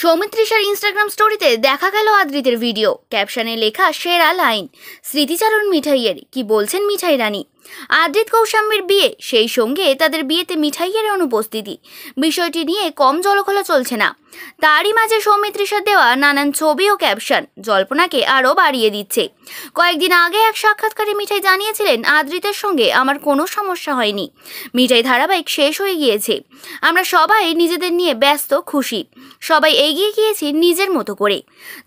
সৌমিত্রিষার Instagram স্টোরিতে দেখা গেল আদ্রিতের ভিডিও, ক্যাপশনে লেখা সেরা লাইন স্মৃতিচারণ মিঠাইয়ের। কি বলছেন মিঠাই রানী? আদ্রিত কৌশাম্বীর বিয়ে, সেই সঙ্গে তাদের বিয়েতে মিঠাইয়ের অনুপস্থিতি, বিষয়টি নিয়ে কম জলঘোলা চলছে না। তারই মাঝে সৌমিত্রিষার দেওয়া নানান ছবি ও ক্যাপশন জল্পনাকে আরও বাড়িয়ে দিচ্ছে। কয়েকদিন আগে এক সাক্ষাৎকারে মিঠাই জানিয়েছিলেন, আদ্রিতের সঙ্গে আমার কোনো সমস্যা হয়নি, মিঠাই ধারাবাহিক শেষ হয়ে গিয়েছে, আমরা সবাই নিজেদের নিয়ে ব্যস্ত, খুশি, সবাই এগিয়ে গিয়েছি নিজের মতো করে।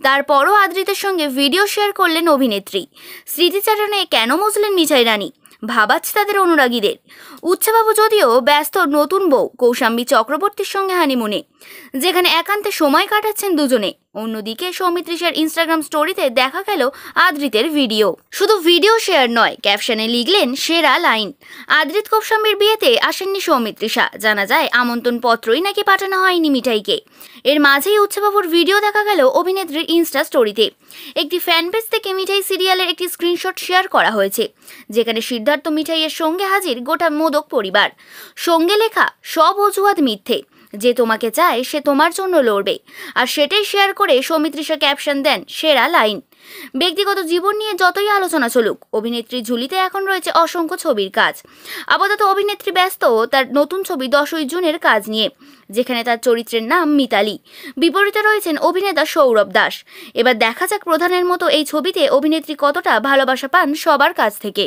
তারপরও আদ্রিতের সঙ্গে ভিডিও শেয়ার করলেন অভিনেত্রী। স্মৃতিচারণে কেন মুছলেন মিঠাই রানী, ভাবাচ্ছে তাদের অনুরাগীদের। উচ্ছবাবু যদিও ব্যস্ত নতুন বউ কৌশাম্বী চক্রবর্তীর সঙ্গে হানিমুনে, যেখানে একান্তে সময় কাটাচ্ছেন দুজনে। অন্যদিকে সৌমিত্রিষার ইনস্টাগ্রাম স্টোরিতে দেখা গেল আদ্রিতের ভিডিও। শুধু ভিডিও শেয়ার নয়, ক্যাপশনে লিখলেন সেরা লাইন। আদ্রিত কৌশাম্বীর বিয়েতে আসেননি সৌমিত্রিষা, জানা যায় আমন্ত্রণ পত্রই নাকি পাঠানো হয়নি মিঠাইকে। এর মাঝেই উচ্ছবাবুর ভিডিও দেখা গেল অভিনেত্রীর ইনস্টা স্টোরিতে। একটি ফ্যান পেজ থেকে মিঠাই সিরিয়ালের একটি স্ক্রিনশট শেয়ার করা হয়েছে, যেখানে সিদ্ধার্থ মিঠাইয়ের সঙ্গে হাজির গোটা মোদক পরিবার। সঙ্গে লেখা সব অজুহাত মিথ্যে, যে তোমাকে চায় সে তোমার জন্য লড়বে। আর সেটাই শেয়ার করে সৌমিত্রিষা ক্যাপশন দেন সেরা লাইন। ব্যক্তিগত জীবন নিয়ে যতই আলোচনা চলুক, অভিনেত্রী ঝুলিতে এখন রয়েছে অসংখ্য ছবির কাজ। আপাতত অভিনেত্রী ব্যস্ত তার নতুন ছবি 10ই জুনের কাজ নিয়ে, যেখানে তার চরিত্রের নাম মিতালি। বিপরীতে রয়েছেন অভিনেতা সৌরভ দাস। এবার দেখা যাক প্রধানের মতো এই ছবিতে অভিনেত্রী কতটা ভালোবাসা পান সবার কাছ থেকে।